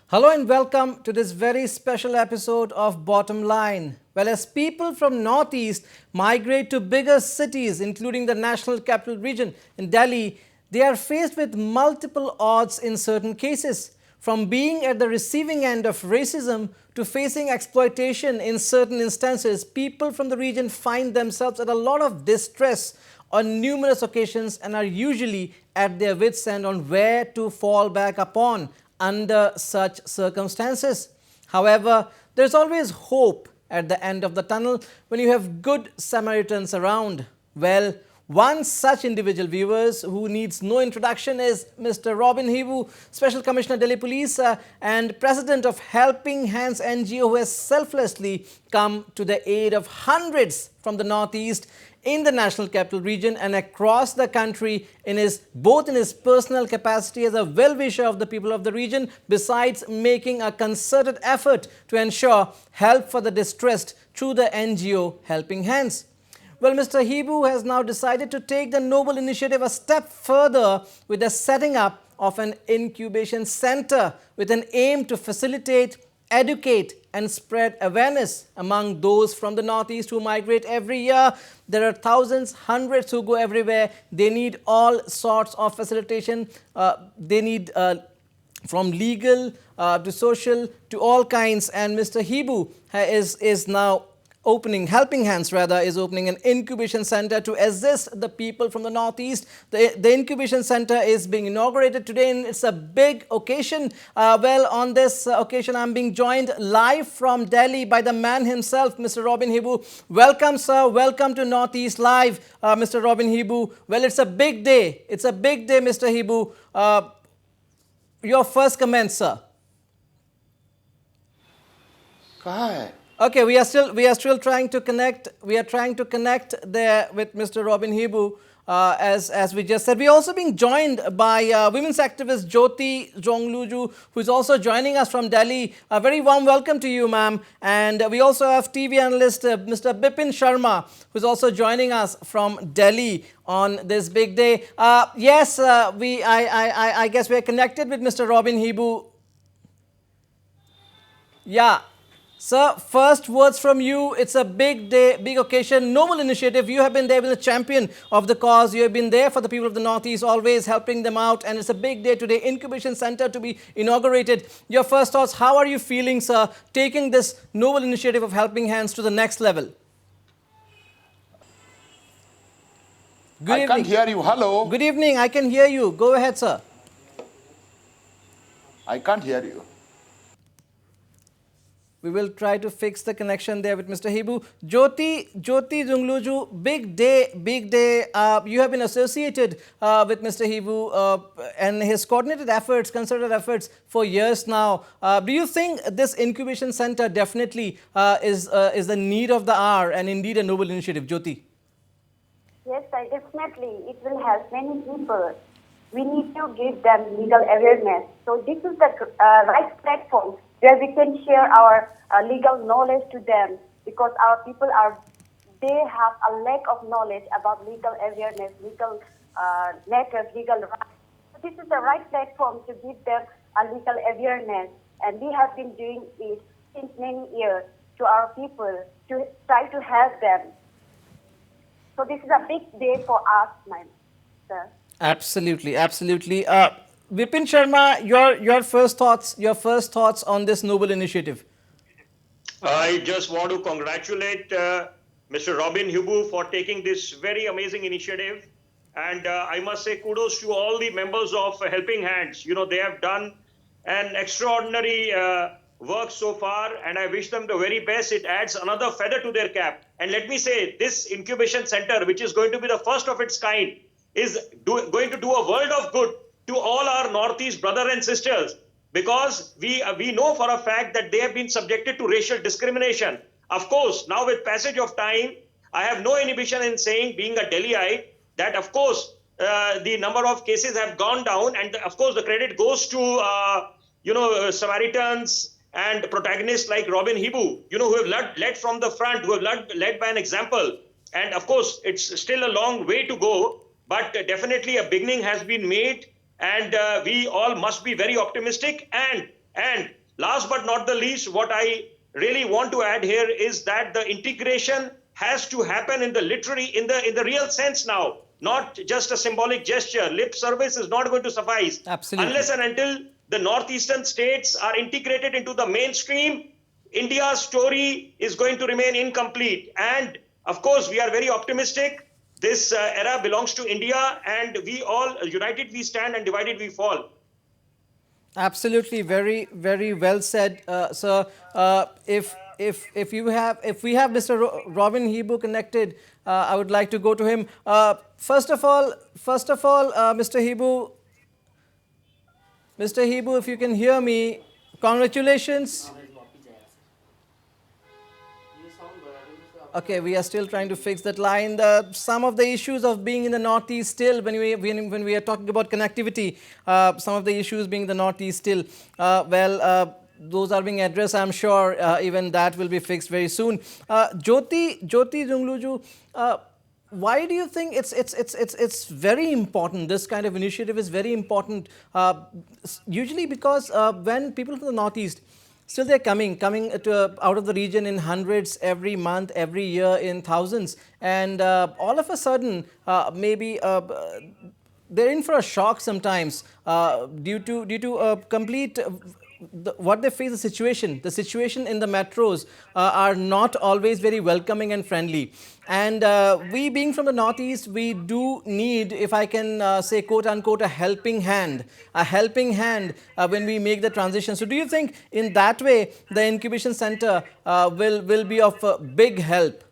Hello and welcome to this very special episode of Bottom Line. Well, as people from Northeast migrate to bigger cities, including the National Capital Region in Delhi, they are faced with multiple odds in certain cases. From being at the receiving end of racism to facing exploitation in certain instances, people from the region find themselves at a lot of distress on numerous occasions and are usually at their wits' end on where to fall back upon under such circumstances. However, there's always hope at the end of the tunnel when you have good Samaritans around. Well, one such individual, viewers, who needs no introduction is Mr. Robin Hibu, Special Commissioner, Delhi Police and President of Helping Hands NGO, who has selflessly come to the aid of hundreds from the Northeast in the National Capital Region and across the country both in his personal capacity as a well-wisher of the people of the region, besides making a concerted effort to ensure help for the distressed through the NGO Helping Hands. Well, Mr. Hibu has now decided to take the noble initiative a step further with the setting up of an incubation center with an aim to facilitate, educate and spread awareness among those from the Northeast who migrate every year. There are thousands, hundreds who go everywhere. They need all sorts of facilitation. They need from legal to social to all kinds. And Mr. Hibu is now Helping Hands is opening an incubation center to assist the people from the Northeast. The incubation center is being inaugurated today and it's a big occasion. On this occasion, I'm being joined live from Delhi by the man himself, Mr. Robin Hibu. Welcome, sir. Welcome to Northeast Live, Mr. Robin Hibu. Well, it's a big day. It's a big day, Mr. Hibu. Your first comment, sir. Go ahead. Okay, we are still trying to connect. We are trying to connect there with Mr. Robin Hibu, as we just said. We're also being joined by women's activist Jyoti Jongluju, who is also joining us from Delhi. A very warm welcome to you, ma'am. And we also have TV analyst Mr. Bipin Sharma, who's also joining us from Delhi on this big day. Yes, I guess we're connected with Mr. Robin Hibu. Yeah. Sir, first words from you. It's a big day, big occasion, noble initiative. You have been there with a champion of the cause. You have been there for the people of the Northeast, always helping them out. And it's a big day today, incubation center to be inaugurated. Your first thoughts, how are you feeling, sir, taking this noble initiative of Helping Hands to the next level? I can't hear you. Hello. Good evening. I can hear you. Go ahead, sir. I can't hear you. We will try to fix the connection there with Mr. Hibu. Jyoti Jungluju, big day. You have been associated with Mr. Hibu and his coordinated efforts, concerted efforts for years now. Do you think this incubation center definitely is the need of the hour and indeed a noble initiative, Jyoti? Yes, definitely. It will help many people. We need to give them legal awareness. So this is the right platform where we can share our legal knowledge to them, because our people they have a lack of knowledge about legal awareness, legal matters, legal rights. So this is the right platform to give them a legal awareness, and we have been doing it since many years to our people to try to help them. So this is a big day for us, my sir. Absolutely. Vipin Sharma, your first thoughts on this noble initiative. I just want to congratulate Mr. Robin Hibu for taking this very amazing initiative. And I must say kudos to all the members of Helping Hands. You know, they have done an extraordinary work so far, and I wish them the very best. It adds another feather to their cap. And let me say, this incubation center, which is going to be the first of its kind, is going to do a world of good to all our Northeast brothers and sisters, because we know for a fact that they have been subjected to racial discrimination. Of course, now with passage of time, I have no inhibition in saying, being a Delhiite, that of course the number of cases have gone down, and of course the credit goes to Samaritans and protagonists like Robin Hibu, who have led from the front, who have led by an example. And of course, it's still a long way to go, but definitely a beginning has been made. And we all must be very optimistic and last but not the least, what I really want to add here is that the integration has to happen in the real sense now, not just a symbolic gesture. Lip service is not going to suffice. Absolutely. Unless and until the northeastern states are integrated into the mainstream, India's story is going to remain incomplete. And of course, we are very optimistic. This era belongs to India, and we all, united we stand and divided we fall. Absolutely, very very well said, sir. If we have Mr. Robin Hebu connected, I would like to go to him. First of all, Mr. Hebu, if you can hear me, congratulations. Okay, we are still trying to fix that line. Some of the issues of being in the Northeast still, when we are talking about connectivity, some of the issues being in the Northeast still, those are being addressed. I'm sure even that will be fixed very soon. Jyoti Jungluju, why do you think it's very important? This kind of initiative is very important. Usually because when people from the Northeast, still they're coming out of the region in hundreds every month, every year in thousands, and all of a sudden maybe they're in for a shock sometimes due to a complete. What they face, the situation in the metros are not always very welcoming and friendly. And we being from the Northeast, we do need, if I can say quote unquote, a helping hand when we make the transition. So do you think in that way the incubation center will be of big help?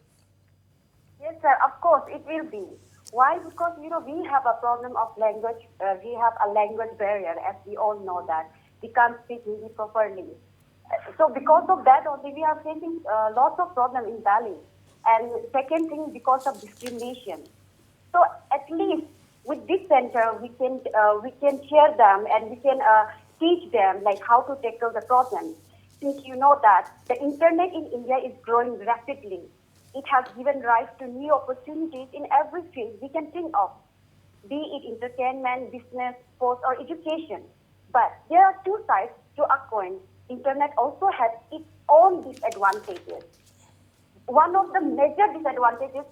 Yes, sir, of course it will be. Why? Because, we have a problem of language. We have a language barrier, as we all know that. We can't speak Hindi properly. So because of that only, we are facing lots of problems in Delhi. And second thing, because of discrimination. So at least with this center, we can share them and we can teach them like how to tackle the problem. Since you know that the internet in India is growing rapidly, it has given rise to new opportunities in every field we can think of, be it entertainment, business, sports, or education. But there are two sides to a coin. Internet also has its own disadvantages. One of the major disadvantages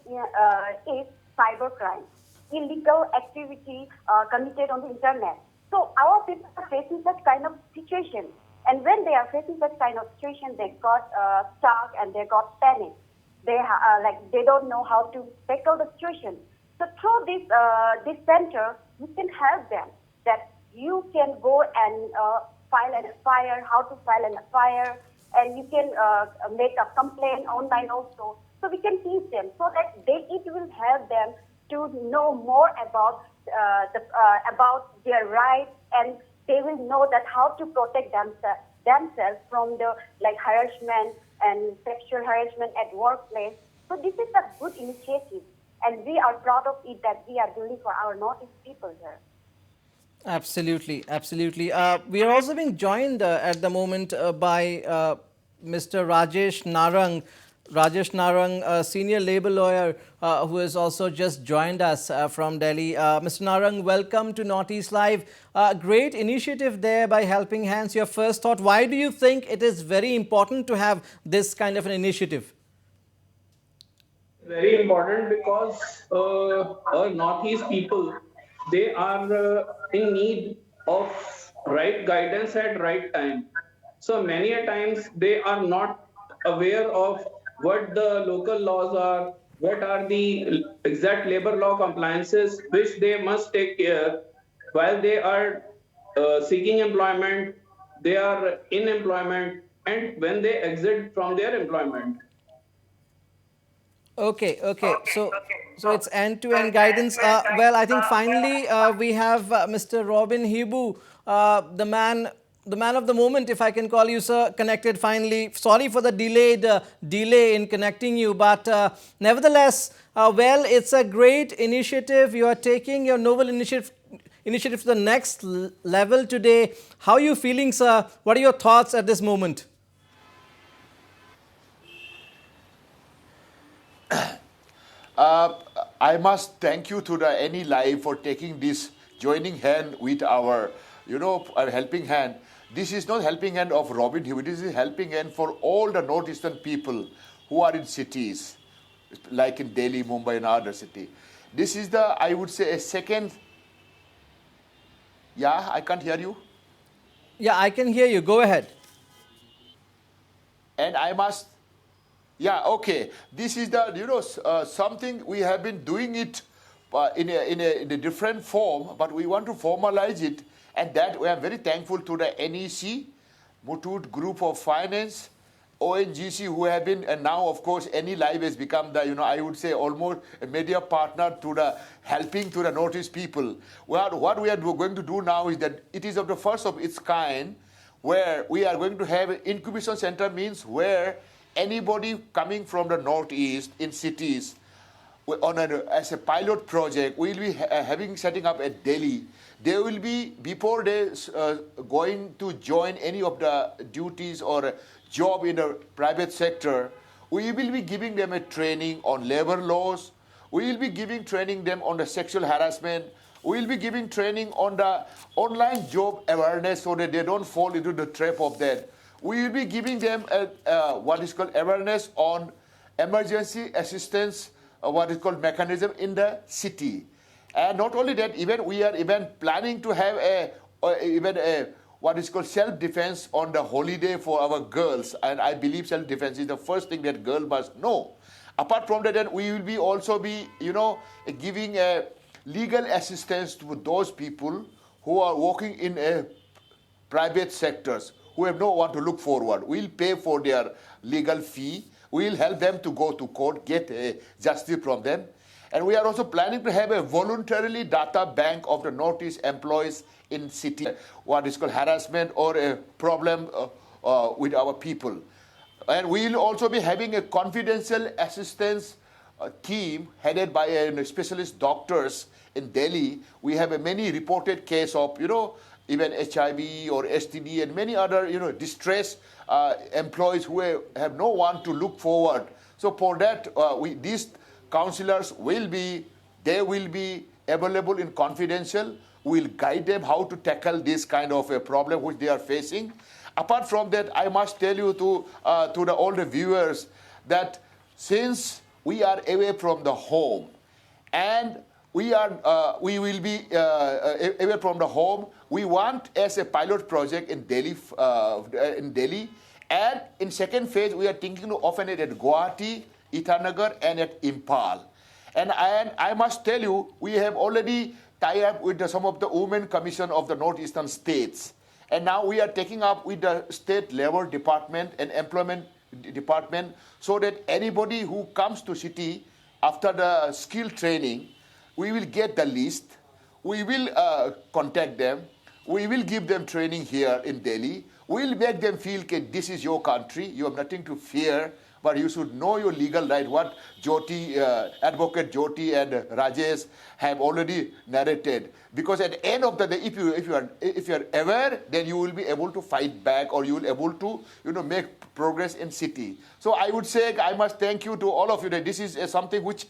is cybercrime, illegal activity committed on the internet. So our people are facing such kind of situation. And when they are facing such kind of situation, they got stuck and they got panic. They don't know how to tackle the situation. So through this center, we can help them that you can go and file an FIR, how to file an FIR, and you can make a complaint online also. So we can teach them so that it will help them to know more about their rights, and they will know that how to protect themselves from the harassment and sexual harassment at workplace. So this is a good initiative, and we are proud of it that we are doing for our Northeast people here. Absolutely, absolutely. We are also being joined at the moment by Mr. Rajesh Narang. Rajesh Narang, a senior labor lawyer who has also just joined us from Delhi. Mr. Narang, welcome to Northeast Live. Great initiative there by Helping Hands. Your first thought, why do you think it is very important to have this kind of an initiative? Very important because our Northeast people, they are in need of right guidance at right time. So many a times they are not aware of what the local laws are, what are the exact labor law compliances which they must take care while they are seeking employment, they are in employment, and when they exit from their employment. Okay. So it's end-to-end guidance. Well, I think finally we have Mr. Robin Hebu, the man of the moment, if I can call you, sir, connected finally. Sorry for the delay in connecting you, but nevertheless, well, it's a great initiative. You are taking your novel initiative to the next level today. How are you feeling, sir? What are your thoughts at this moment? I must thank you to the Any Live for taking this joining hand with our, our helping hand. this is not helping hand of Robin Hibboo. This is helping hand for all the northeastern people who are in cities, like in Delhi, Mumbai, and other city. This is the, I would say, a second. Yeah, I can't hear you. Yeah, I can hear you. Go ahead. And I must, yeah, okay. This is the, something we have been doing it in a different form, but we want to formalize it. And that we are very thankful to the NEC, Muthoot Group of Finance, ONGC, who have been, and now of course AnyLive has become the, I would say almost a media partner to the helping to the Northeast people. Well, what we are going to do now is that it is of the first of its kind, where we are going to have an incubation center, means where anybody coming from the Northeast in cities as a pilot project, we'll be setting up at Delhi. They will be, before they going to join any of the duties or job in the private sector, we will be giving them a training on labor laws. We will be giving training them on the sexual harassment. We will be giving training on the online job awareness so that they don't fall into the trap of that. We will be giving them what is called awareness on emergency assistance, what is called mechanism in the city. And not only that, even we are even planning to have a what is called self-defense on the holiday for our girls. And I believe self-defense is the first thing that girl must know. Apart from that, we will be also be, giving a legal assistance to those people who are working in a private sectors, who have no one to look forward. We'll pay for their legal fee. We'll help them to go to court, get justice from them. And we are also planning to have a voluntarily data bank of the Northeast employees in city, what is called harassment or a problem with our people. And we will also be having a confidential assistance team headed by specialist doctors in Delhi. We have a many reported case of, even HIV or STD and many other, distressed employees who have no one to look forward. So for that, these counselors will be available in confidential. We'll guide them how to tackle this kind of a problem which they are facing. Apart from that, I must tell you to all the viewers that since we are away from the home and we will be away from the home, we want as a pilot project in Delhi, and in second phase we are thinking to open it at Guwahati, Itanagar, and at Impal. And I must tell you, we have already tied up with some of the Women Commission of the Northeastern states. And now we are taking up with the State Labor Department and Employment Department so that anybody who comes to city after the skill training, we will get the list, we will contact them, we will give them training here in Delhi, we will make them feel that this is your country, you have nothing to fear, but you should know your legal right, what Advocate Jyoti and Rajesh have already narrated. Because at the end of the day, if you are aware, then you will be able to fight back, or you will be able to make progress in city. So I would say I must thank you to all of you that this is something which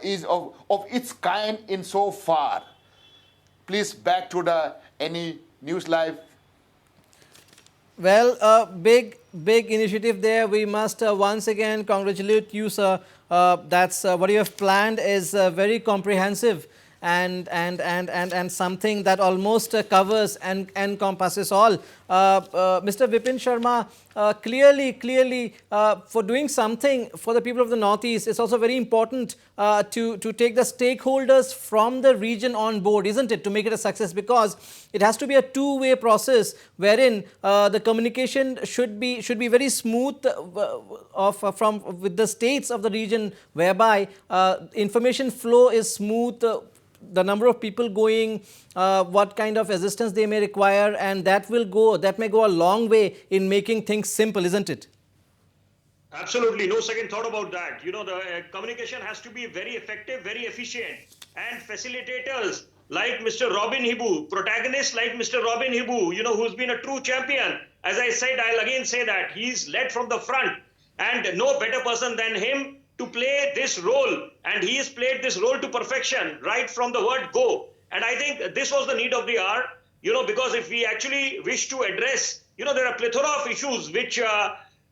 is of its kind in so far. Please back to the Any News Live. Well, big initiative there. We must once again congratulate you, sir. That's what you have planned is very comprehensive and something that almost covers and encompasses all. Mr. Vipin Sharma, clearly for doing something for the people of the Northeast, it's also very important to take the stakeholders from the region on board, isn't it, to make it a success, because it has to be a two-way process wherein the communication should be very smooth with the states of the region, whereby information flow is smooth, the number of people going, what kind of assistance they may require, and that may go a long way in making things simple, isn't it? Absolutely, no second thought about that. The communication has to be very effective, very efficient, and facilitators like Mr. Robin Hibboo, protagonists like Mr. Robin Hibboo, who's been a true champion. As I said, I'll again say that he's led from the front, and no better person than him to play this role, and he has played this role to perfection right from the word go. And I think this was the need of the hour. because if we actually wish to address, there are plethora of issues which,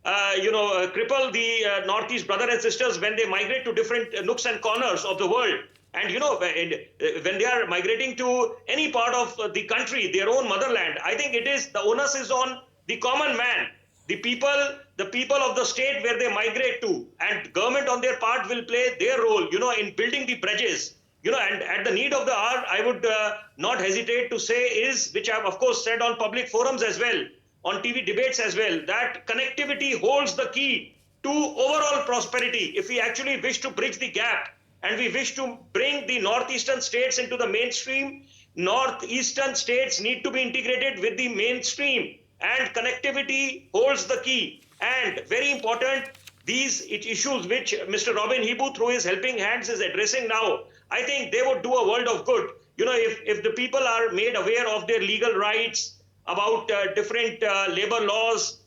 cripple the Northeast brother and sisters when they migrate to different nooks and corners of the world. And, when they are migrating to any part of the country, their own motherland, I think the onus is on the common man, the people of the state where they migrate to, and government on their part will play their role, in building the bridges. And at the need of the hour, I would not hesitate to say which I've of course said on public forums as well, on TV debates as well, that connectivity holds the key to overall prosperity. If we actually wish to bridge the gap and we wish to bring the northeastern states into the mainstream, northeastern states need to be integrated with the mainstream, and connectivity holds the key. And very important, these issues which Mr. Robin Hibu through his helping hands is addressing now, I think they would do a world of good. If the people are made aware of their legal rights, about different labor laws,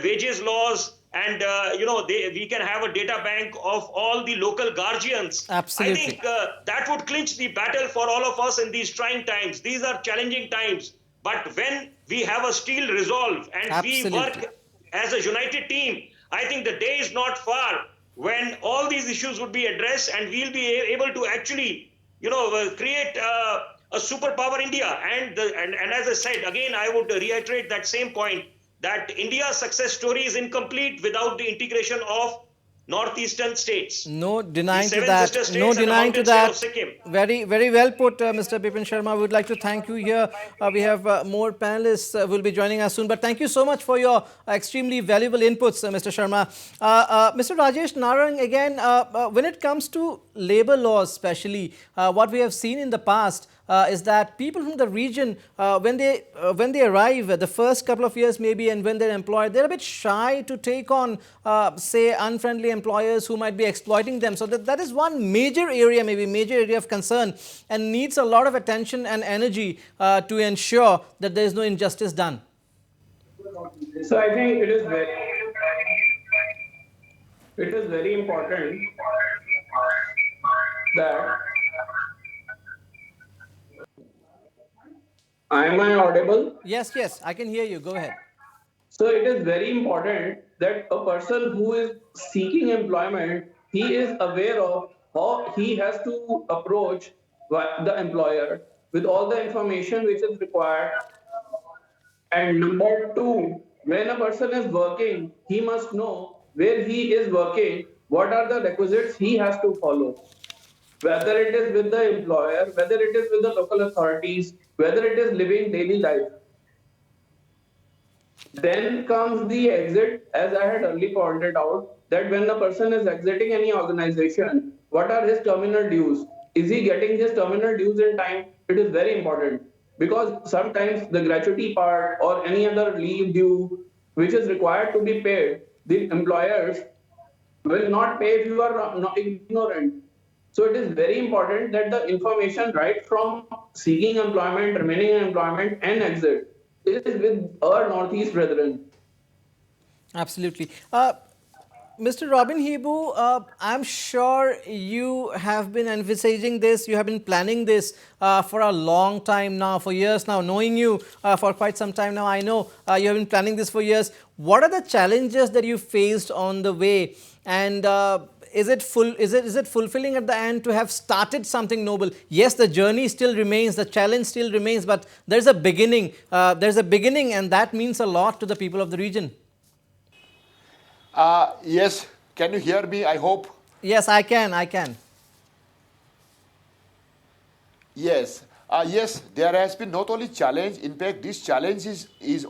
wages laws, and we can have a data bank of all the local guardians. Absolutely. I think that would clinch the battle for all of us in these trying times. These are challenging times. But when we have a steel resolve and Absolutely. we work as a united team, I think the day is not far when all these issues would be addressed and we'll be able to actually, create a superpower India. And as I said, again, I would reiterate that same point, that India's success story is incomplete without the integration of northeastern states. No denying The to seven that. sister states No and the denying to mountain state that. of Sikkim. Very, very well put, Mr. Bipin Sharma. We would like to thank you here. We have more panelists will be joining us soon. But thank you so much for your extremely valuable inputs, Mr. Sharma. Mr. Rajesh Narang, again, when it comes to labor laws especially, what we have seen in the past is that people from the region, when they arrive, the first couple of years maybe, and when they're employed, they're a bit shy to take on, say, unfriendly employers who might be exploiting them. So that is one major area, maybe major area of concern, and needs a lot of attention and energy to ensure that there is no injustice done. So I think it is very important that. Am I audible? Yes, yes, I can hear you. Go ahead. So it is very important that a person who is seeking employment, he is aware of how he has to approach the employer with all the information which is required. And number two, when a person is working, he must know where he is working, what are the requisites he has to follow. Whether it is with the employer, whether it is with the local authorities, whether it is living daily life. Then comes the exit, as I had earlier pointed out, that when the person is exiting any organization, what are his terminal dues? Is he getting his terminal dues in time? It is very important, because sometimes the gratuity part or any other leave due, which is required to be paid, the employers will not pay if you are not ignorant. So it is very important that the information right from seeking employment, remaining in employment, and exit is with our Northeast brethren. Absolutely. Mr. Robin Hibu, I'm sure you have been envisaging this, you have been planning this for a long time now, for years now. Knowing you for quite some time now, I know you have been planning this for years. What are the challenges that you faced on the way? And is it fulfilling at the end to have started something noble? Yes, the journey still remains, the challenge still remains, but there's a beginning. And that means a lot to the people of the region. Yes, can you hear me? I hope. Yes, I can. Yes, yes. There has been not only challenge. In fact, this challenge is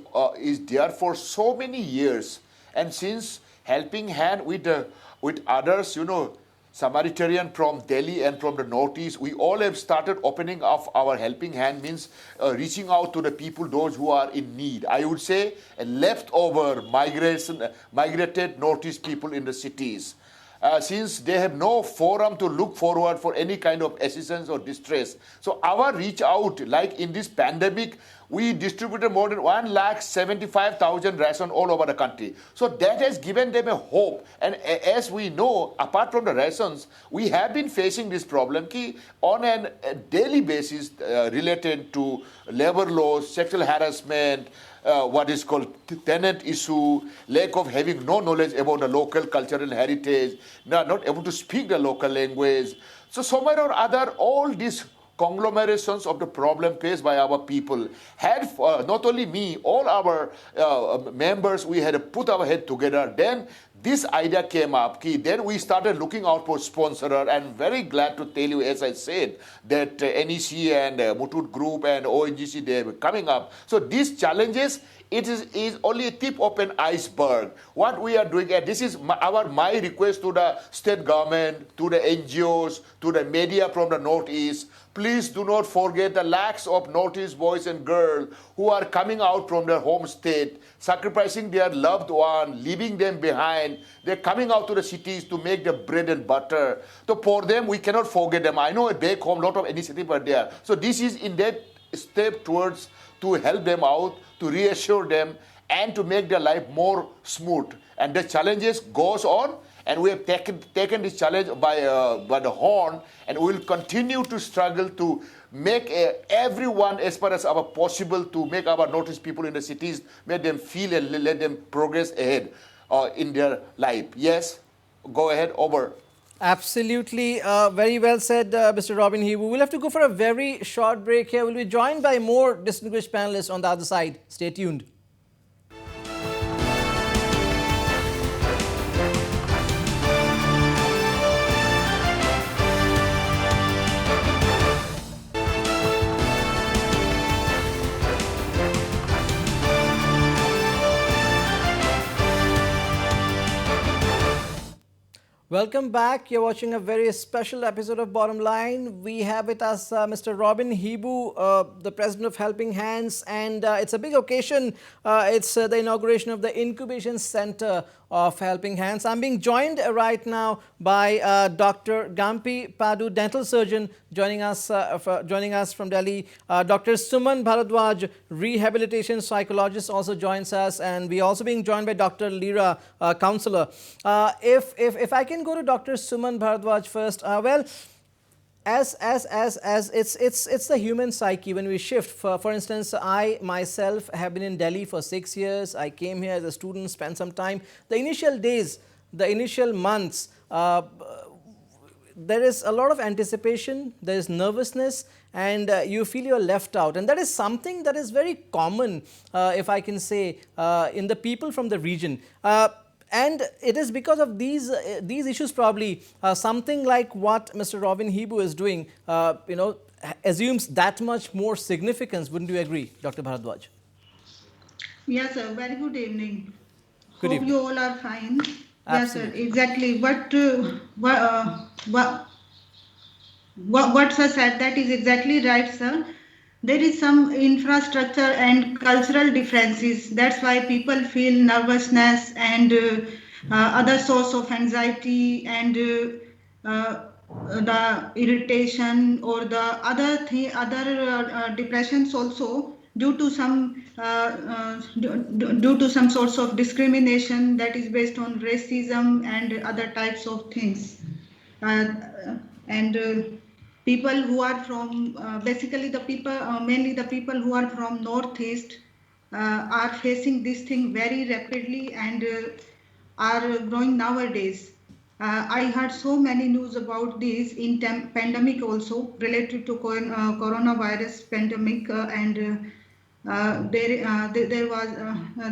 there for so many years, and since helping hand with others, Samaritan from Delhi and from the Northeast, we all have started opening up our helping hand, means reaching out to the people, those who are in need. I would say leftover migrated Northeast people in the cities. Since they have no forum to look forward for any kind of assistance or distress. So our reach out, like in this pandemic, we distributed more than 1,75,000 ration all over the country. So that has given them a hope. And as we know, apart from the rations, we have been facing this problem on a daily basis related to labor laws, sexual harassment, what is called tenant issue, lack of having no knowledge about the local cultural heritage, not able to speak the local language. So somewhere or other, all these conglomerations of the problem faced by our people had, not only me, all our members, we had to put our head together. Then this idea came up. Then we started looking out for sponsor, and very glad to tell you, as I said, that NEC and Muthoot Group and ONGC, they were coming up. So these challenges, it is only a tip of an iceberg. What we are doing, and this is my request to the state government, to the NGOs, to the media from the Northeast, please do not forget the lakhs of Northeast boys and girls who are coming out from their home state, sacrificing their loved one, leaving them behind. They're coming out to the cities to make the bread and butter. So for them, we cannot forget them. I know back home, a lot of initiatives are there. So this is in that step towards to help them out, to reassure them, and to make their life more smooth. And the challenges goes on, and we have taken this challenge by the horn, and we will continue to struggle to make everyone as far as our possible to make our Northeast people in the cities, make them feel and let them progress ahead in their life. Yes, go ahead, over. Absolutely. Very well said, Mr. Robin Hibu. We'll have to go for a very short break here. We'll be joined by more distinguished panelists on the other side. Stay tuned. Welcome back. You're watching a very special episode of Bottom Line. We have with us Mr. Robin Hibu, the president of Helping Hands, and it's a big occasion. It's the inauguration of the Incubation Center of Helping Hands. I'm being joined right now by Dr. Gampi Padu, dental surgeon, joining us from Delhi. Dr. Suman Bharadwaj, rehabilitation psychologist, also joins us, and we're also being joined by Dr. Lira, counselor. If I can go to Dr. Suman Bharadwaj first. Well, as it's the human psyche when we shift. For instance, I myself have been in Delhi for 6 years. I came here as a student, spent some time. The initial days, the initial months, there is a lot of anticipation, there is nervousness, and you feel you're left out. And that is something that is very common, if I can say, in the people from the region. And it is because of these issues probably, something like what Mr. Robin Hibu is doing, assumes that much more significance. Wouldn't you agree, Dr. Bharadwaj? Yes, sir. Very good evening. Good Hope evening. you all are fine. Absolutely. Yes, sir. Exactly. What sir said, that is exactly right, sir. There is some infrastructure and cultural differences. That's why people feel nervousness and other source of anxiety and the irritation or the other depressions also due to some sorts of discrimination that is based on racism and other types of things. People who are from basically the people mainly the people who are from Northeast are facing this thing very rapidly and are growing nowadays. I heard so many news about this in pandemic also related to coronavirus pandemic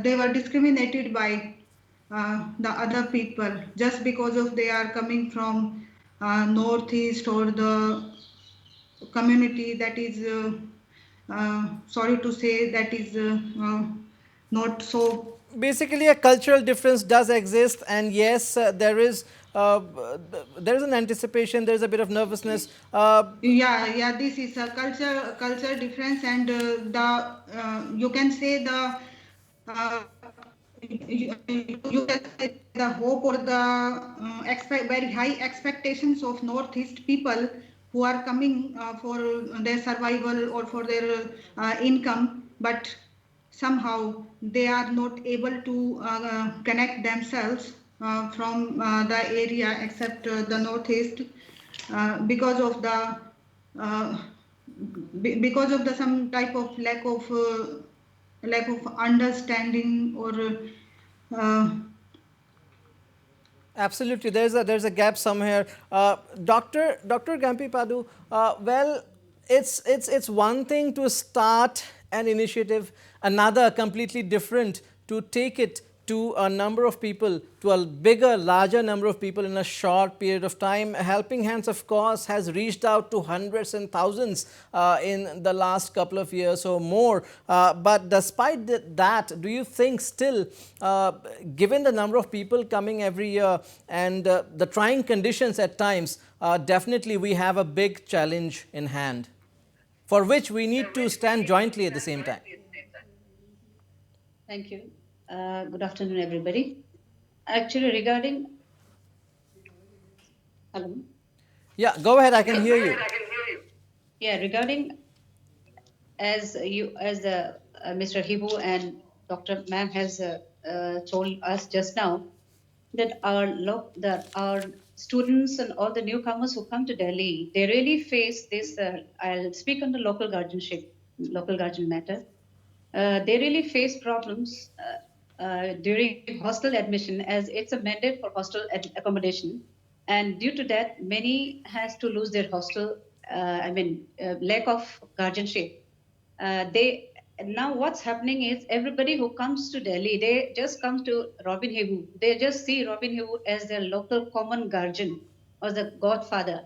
they were discriminated by the other people just because of they are coming from Northeast or the community that is sorry to say that is not so. Basically, a cultural difference does exist, and yes, there is an anticipation. There is a bit of nervousness. This is a culture difference, and you can say you can say the hope or the very high expectations of Northeast people who are coming for their survival or for their income but somehow they are not able to connect themselves from the area except the northeast because of the uh, because of the some type of lack of understanding or uh, Absolutely, there's a gap somewhere. Dr. Gampi Padu, well, it's one thing to start an initiative, another completely different to take it to a number of people, to a bigger, larger number of people in a short period of time. Helping Hands, of course, has reached out to hundreds and thousands in the last couple of years or more. But despite that, do you think still, given the number of people coming every year and the trying conditions at times, definitely we have a big challenge in hand for which we need to stand jointly at the same time? Thank you. Good afternoon, everybody. Actually, regarding, hello. Yeah, go ahead. I can hear you. Yeah, regarding as Mr. Hibu and Dr. Ma'am has told us just now that our students and all the newcomers who come to Delhi, they really face this. I'll speak on the local guardian matter. They really face problems during hostel admission, as it's a mandate for hostel accommodation, and due to that, many has to lose their hostel. Lack of guardianship. They Now what's happening is everybody who comes to Delhi, they just come to Robin Hibu. They just see Robin Hibu as their local common guardian or the godfather,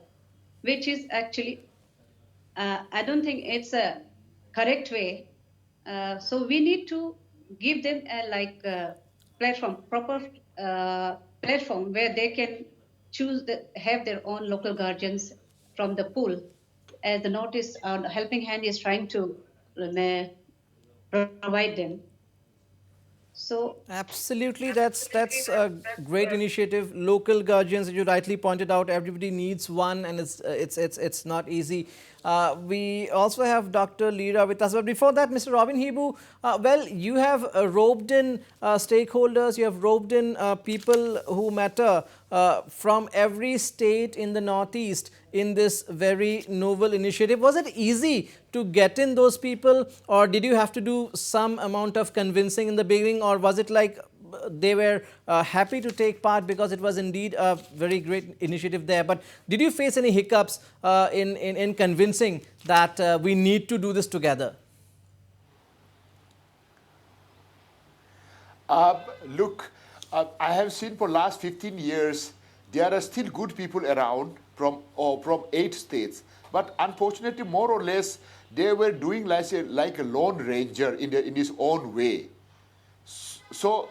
which is actually I don't think it's a correct way. So we need to give them a proper platform where they can have their own local guardians from the pool, as the notice Helping Hand is trying to provide them. So absolutely, that's a great initiative. Local guardians, as you rightly pointed out, everybody needs one, and it's not easy. We also have Dr. Leera with us, but before that, Mr. Robin Hibu, well, you have roped in stakeholders, you have roped in people who matter from every state in the Northeast in this very novel initiative. Was it easy to get in those people, or did you have to do some amount of convincing in the beginning, or was it like they were happy to take part because it was indeed a very great initiative there? But did you face any hiccups in convincing that we need to do this together? Look, I have seen for last 15 years, there are still good people around from 8 states. But unfortunately, more or less, they were doing like a lone ranger in his own way. So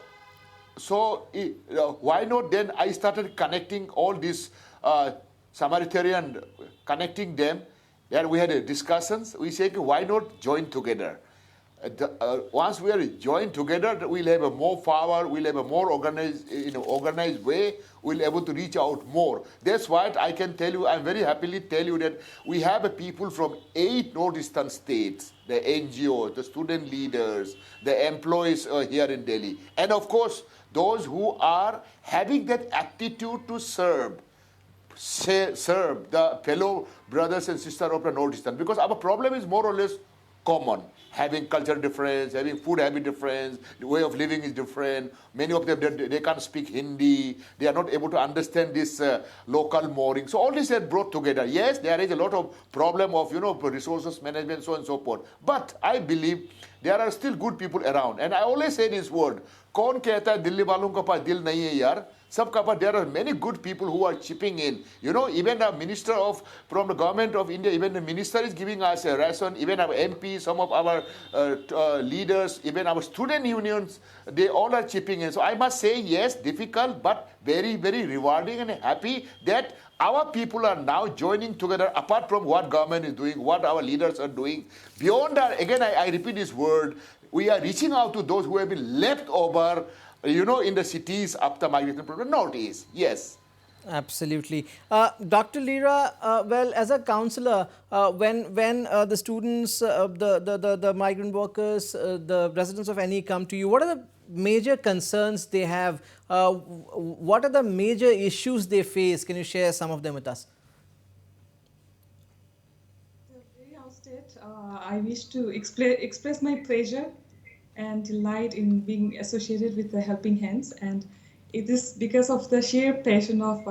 why not then I started connecting all these Samaritan, connecting them. Then we had discussions. We said, why not join together? Once we are joined together, we'll have a more power, we'll have a more organized way, we'll be able to reach out more. That's what I can tell you. I'm very happily tell you that we have a people from 8 northeastern states, the NGOs, the student leaders, the employees here in Delhi. And of course, those who are having that attitude to serve the fellow brothers and sisters of the northeastern. Because our problem is more or less common. Having cultural difference, having food habit difference, the way of living is different. Many of them, they can't speak Hindi. They are not able to understand this local mooring. So all this is brought together. Yes, there is a lot of problem of, resources management, so on and so forth. But I believe there are still good people around. And I always say this word, कौन कहता है दिल्ली वालों के पास दिल नहीं है यार? सबका पास, there are many good people who are chipping in. Even a minister from the government of India, even the minister is giving us a ration. Even our MP, some of our leaders, even our student unions, they all are chipping in. So I must say, yes, difficult, but very, very rewarding and happy that our people are now joining together, apart from what government is doing, what our leaders are doing. Beyond that, again, I repeat this word, we are reaching out to those who have been left over, in the cities after migration problem. Northeast, yes. Absolutely. Dr. Lira, well, as a counselor, when the students, the migrant workers, the residents of NE come to you, what are the major concerns they have? What are the major issues they face? Can you share some of them with us? At the very outset, I wish to express my pleasure and delight in being associated with the Helping Hands, and it is because of the sheer passion of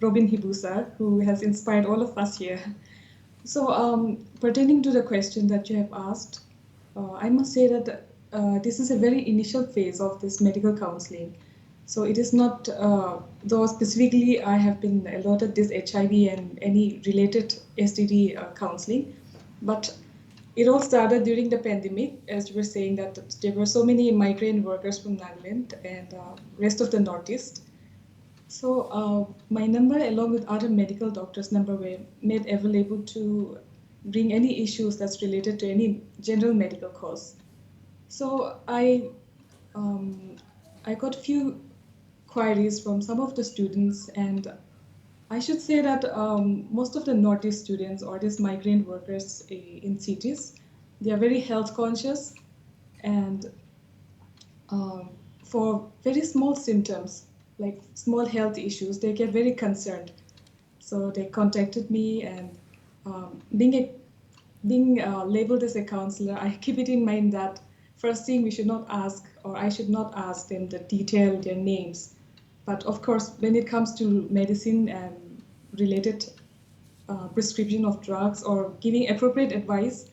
Robin Hibu sir, who has inspired all of us here. So, pertaining to the question that you have asked, I must say that this is a very initial phase of this medical counseling. So it is not, though specifically I have been allotted this HIV and any related STD counseling, but it all started during the pandemic, as you were saying that there were so many migrant workers from Nagaland and rest of the Northeast. So my number, along with other medical doctors' number, were made available to bring any issues that's related to any general medical cause. So I got a few queries from some of the students, and I should say that most of the Northeast students or these migrant workers in cities, they are very health conscious, and for very small symptoms, like small health issues, they get very concerned. So they contacted me, and being labeled as a counselor, I keep it in mind that first thing we should not ask, or I should not ask them the detail, their names. But of course, when it comes to medicine and related prescription of drugs or giving appropriate advice,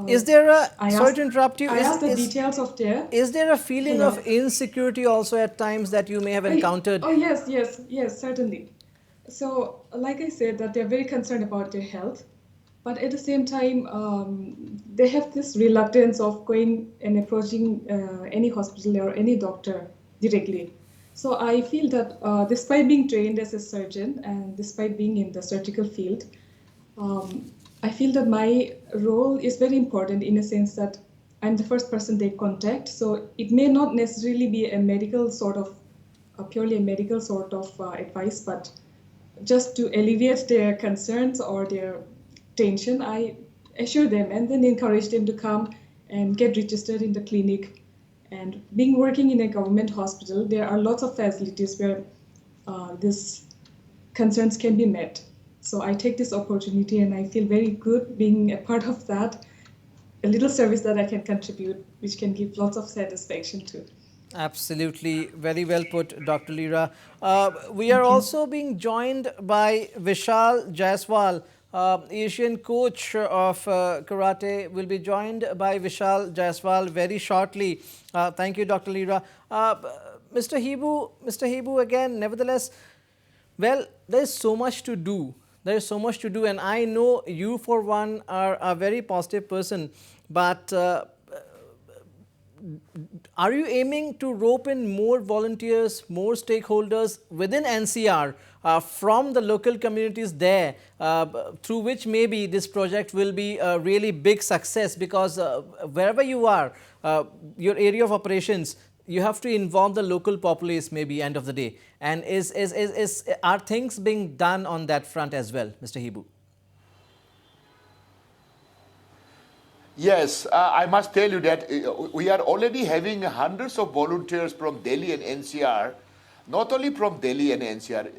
Is there a, I sorry asked, to interrupt you, I asked the details of their. is there a feeling Hello. of insecurity also at times that you may have encountered? Oh yes, certainly. So, like I said, that they're very concerned about their health, but at the same time, they have this reluctance of going and approaching any hospital or any doctor directly. So I feel that despite being trained as a surgeon and despite being in the surgical field, I feel that my role is very important in a sense that I'm the first person they contact. So it may not necessarily be a medical sort of, purely a medical sort of advice, but just to alleviate their concerns or their tension, I assure them and then encourage them to come and get registered in the clinic. And being working in a government hospital, there are lots of facilities where these concerns can be met. So I take this opportunity and I feel very good being a part of that, a little service that I can contribute, which can give lots of satisfaction too. Absolutely. Very well put, Dr. Lira. We are also being joined by Vishal Jaiswal, Asian coach of karate. Will be joined by Vishal Jaiswal very shortly. Thank you, Dr. Lira. Mr. Hibu, again, nevertheless, well, there is so much to do. There is so much to do, and I know you, for one, are a very positive person, but are you aiming to rope in more volunteers, more stakeholders within NCR from the local communities there, through which maybe this project will be a really big success? Because wherever you are, your area of operations, you have to involve the local populace maybe end of the day. And are things being done on that front as well, Mr. Hibu? Yes, I must tell you that we are already having hundreds of volunteers from Delhi and NCR, not only from Delhi and NCR.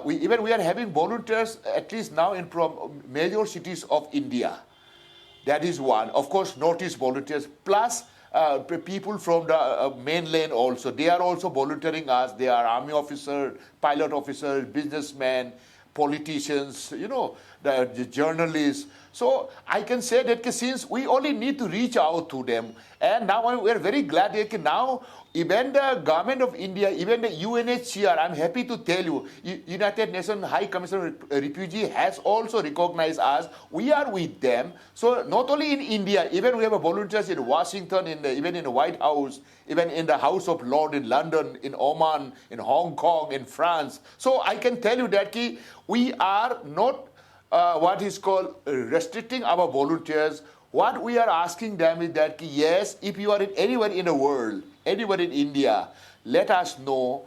We are having volunteers at least now from major cities of India. That is one. Of course, Northeast volunteers, plus people from the mainland also. They are also volunteering us. They are army officers, pilot officers, businessmen, politicians, the journalists. So I can say that since we only need to reach out to them, and now we are very glad that now even the government of India, even the UNHCR, I'm happy to tell you, United Nations High Commissioner of Refugee has also recognized us. We are with them. So not only in India, even we have volunteers in Washington, even in the White House, even in the House of Lords in London, in Oman, in Hong Kong, in France. So I can tell you that we are not what is called restricting our volunteers. What we are asking them is that, yes, if you are anywhere in the world, anywhere in India, let us know.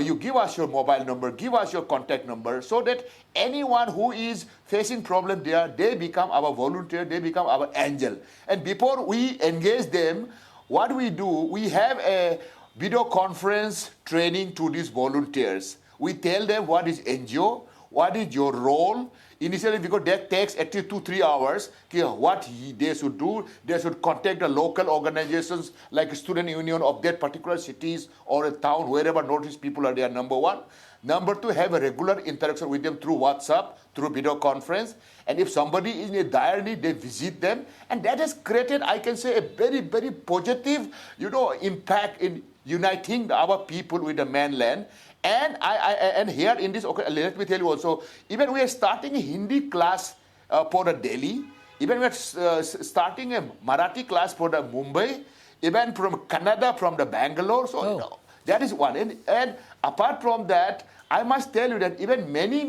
you give us your mobile number, give us your contact number, so that anyone who is facing problem there, they become our volunteer, they become our angel. And before we engage them, what we do, we have a video conference training to these volunteers. We tell them what is NGO, what is your role. Initially, because that takes at least 2-3 hours, what they should do, they should contact the local organizations like student union of that particular cities or a town, wherever Northeast people are there, number one. Number two, have a regular interaction with them through WhatsApp, through video conference. And if somebody is in a dire need, they visit them. And that has created, I can say, a very, very positive, impact in uniting our people with the mainland. And here in this, okay, let me tell you also, even we are starting a Hindi class for the Delhi, even we are starting a Marathi class for the Mumbai, even from Kannada, from the Bangalore. So that is one. And apart from that, I must tell you that even many,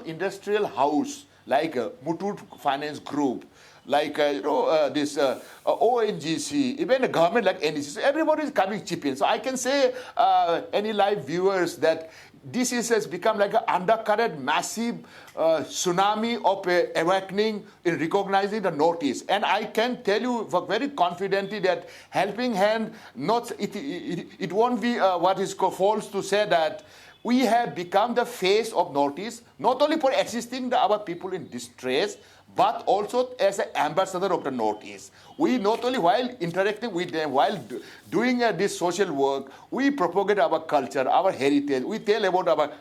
industrial house like Muthoot Finance Group, like this ONGC, even a government like NDC, everybody is coming chip in. So I can say, any live viewers, that this has become like an undercurrent, massive tsunami of awakening in recognizing the Northeast. And I can tell you very confidently that Helping Hand, it won't be what is false to say that we have become the face of Northeast, not only for assisting our people in distress, but also as an ambassador of the Northeast. We not only, while interacting with them, while doing this social work, we propagate our culture, our heritage. We tell about our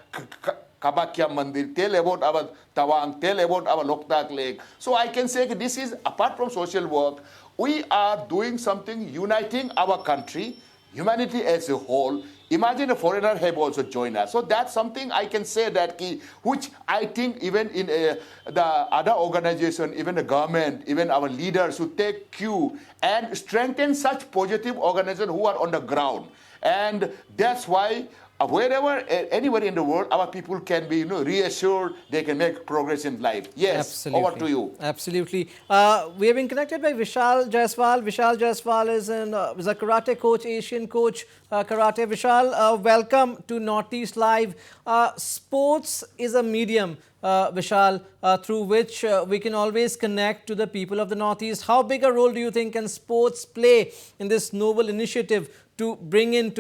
Kamakya Mandir, tell about our Tawang, tell about our Loktak Lake. So I can say this is, apart from social work, we are doing something uniting our country, humanity as a whole. Imagine a foreigner have also joined us. So that's something I can say that, which I think even in the other organization, even the government, even our leaders should take cue and strengthen such positive organizations who are on the ground. And that's why wherever, anywhere in the world, our people can be reassured they can make progress in life. Yes, absolutely. Over to you. Absolutely. We have been connected by Vishal Jaiswal. Vishal Jaiswal is a karate coach, Asian coach, karate. Vishal, welcome to Northeast Live. Sports is a medium, Vishal, through which we can always connect to the people of the Northeast. How big a role do you think can sports play in this noble initiative to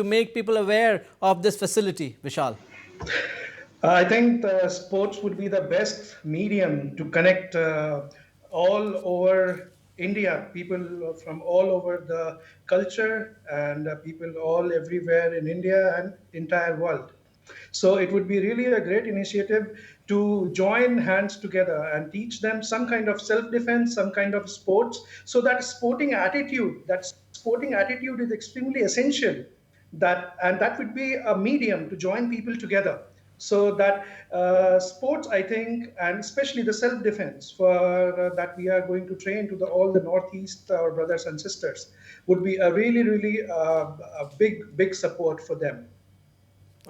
make people aware of this facility, Vishal? I think the sports would be the best medium to connect all over India, people from all over the culture, and people all everywhere in India and entire world. So it would be really a great initiative to join hands together and teach them some kind of self-defense, some kind of sports, so that sporting attitude is extremely essential. That would be a medium to join people together. So that sports, I think, and especially the self-defense for that we are going to train to all the Northeast, our brothers and sisters, would be a really a big support for them.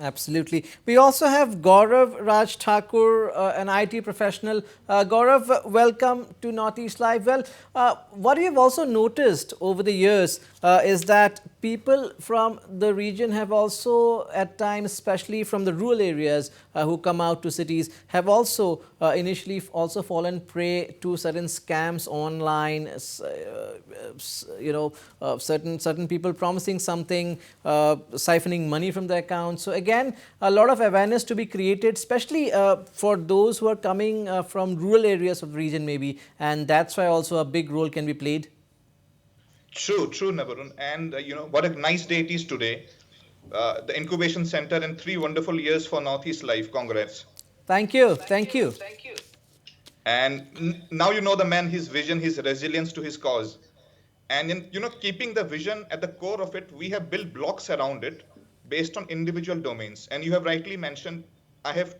Absolutely. We also have Gaurav Raj Thakur, an IT professional. Gaurav, welcome to Northeast Live. Well, what we have also noticed over the years is that people from the region have also at times, especially from the rural areas who come out to cities, have also initially also fallen prey to certain scams online, certain people promising something, siphoning money from their accounts. So again, a lot of awareness to be created, especially for those who are coming from rural areas of the region maybe, and that's why also a big role can be played. True, Navarun. And what a nice day it is today. The incubation center and 3 wonderful years for Northeast Live. Congrats. Thank you. And now you know the man, his vision, his resilience to his cause. And in keeping the vision at the core of it, we have built blocks around it based on individual domains. And you have rightly mentioned, I have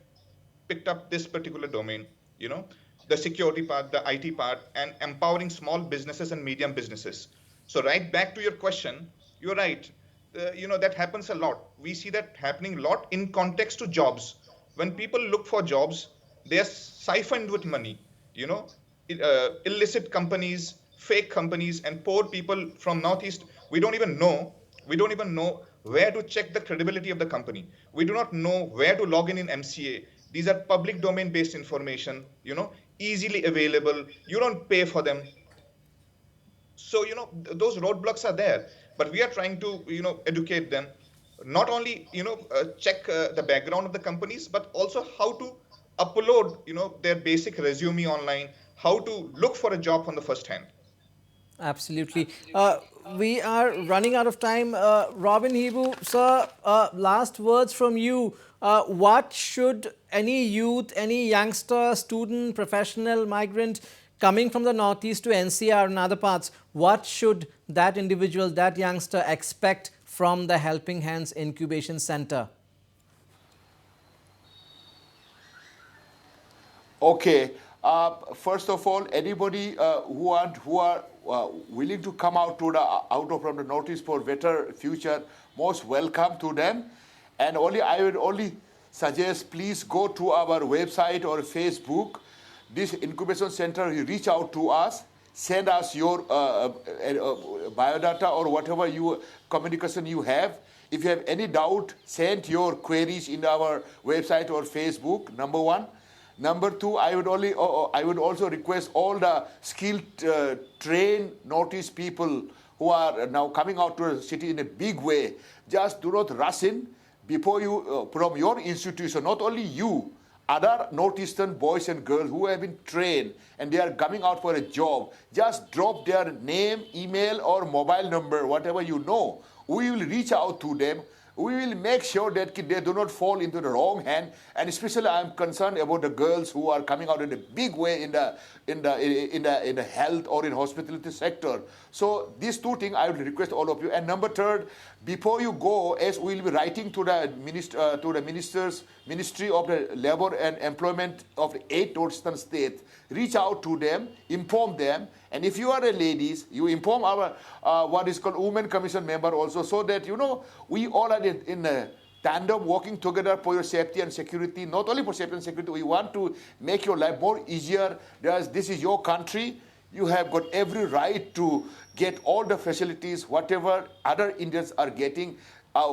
picked up this particular domain, the security part, the IT part, and empowering small businesses and medium businesses. So right back to your question, you're right. That happens a lot. We see that happening a lot in context to jobs. When people look for jobs, they are siphoned with money. Illicit companies, fake companies, and poor people from Northeast. We don't even know where to check the credibility of the company. We do not know where to log in MCA. These are public domain based information, easily available. You don't pay for them. So, those roadblocks are there, but we are trying to, educate them, not only, check the background of the companies, but also how to upload, their basic resume online, how to look for a job on the first hand. Absolutely. We are running out of time. Robin Hibu, sir, last words from you. What should any youth, any youngster, student, professional, migrant coming from the Northeast to NCR and other parts, what should that individual, that youngster expect from the Helping Hands Incubation Center? Okay. First of all, anybody who are willing to come out from the Northeast for better future, most welcome to them. And I would only suggest, please go to our website or Facebook. This incubation center, you reach out to us, send us your biodata or whatever communication you have. If you have any doubt, send your queries in our website or Facebook, number one. Number two, I would also request all the skilled, trained Northeast people who are now coming out to the city in a big way. Just do not rush in before you, from your institution, not only you, other Northeastern boys and girls who have been trained and they are coming out for a job, just drop their name, email or mobile number, whatever you know. We will reach out to them. We will make sure that they do not fall into the wrong hand, and especially I am concerned about the girls who are coming out in a big way in the health or in hospitality sector. So these two things I will request all of you. And number third, before you go, as we will be writing to the Ministry of the Labor and Employment of the 8 Northeastern states, reach out to them, inform them, and if you are a ladies, you inform our what is called Women Commission member also, so that we all are in a tandem working together for your safety and security. Not only for safety and security, we want to make your life more easier. This is your country. You have got every right to get all the facilities, whatever other Indians are getting.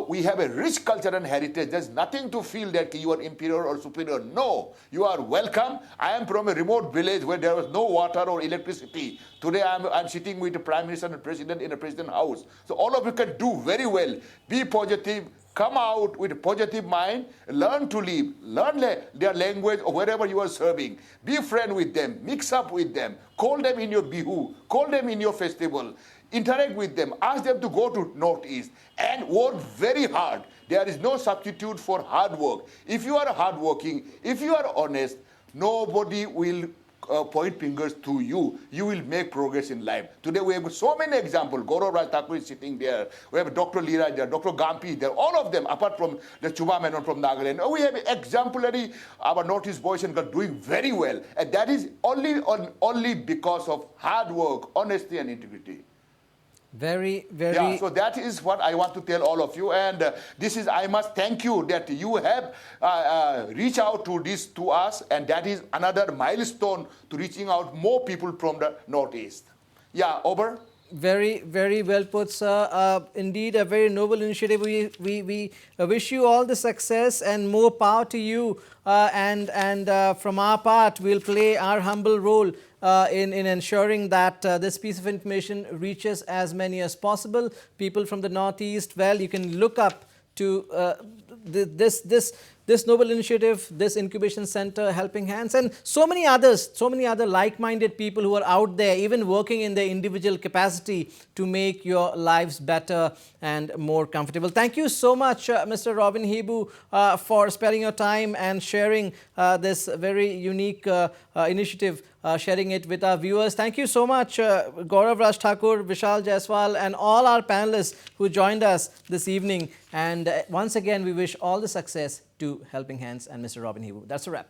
We have a rich culture and heritage. There's nothing to feel that you are inferior or superior. No, you are welcome. I am from a remote village where there was no water or electricity. Today I'm sitting with the Prime Minister and President in the President House. So all of you can do very well. Be positive. Come out with a positive mind. Learn to live. Learn their language or wherever you are serving. Be friend with them. Mix up with them. Call them in your bihu. Call them in your festival. Interact with them, ask them to go to Northeast and work very hard. There is no substitute for hard work. If you are hardworking, if you are honest, nobody will point fingers to you. You will make progress in life. Today we have so many examples. Gaurav Raj Thakur is sitting there. We have Dr. Leeraj there, Dr. Gampi there. All of them, apart from the Chuba Menon from Nagaland. We have exemplary, our Northeast boys and girls doing very well. And that is only because of hard work, honesty and integrity. Very. Yeah, so that is what I want to tell all of you. And I must thank you that you have reached out to us. And that is another milestone to reaching out more people from the Northeast. Yeah, over. Very well put, sir. Indeed, a very noble initiative. We wish you all the success and more power to you. And from our part, we'll play our humble role in ensuring that this piece of information reaches as many as possible. People from the Northeast, well, you can look up to this noble initiative, this incubation center, Helping Hands, and so many other like-minded people who are out there, even working in their individual capacity to make your lives better and more comfortable. Thank you so much, Mr. Robin Hibu, for sparing your time and sharing this very unique initiative, sharing it with our viewers. Thank you so much, Gaurav Raj Thakur, Vishal Jaiswal, and all our panelists who joined us this evening. And once again, we wish all the success to Helping Hands and Mr. Robin Hibu. That's a wrap.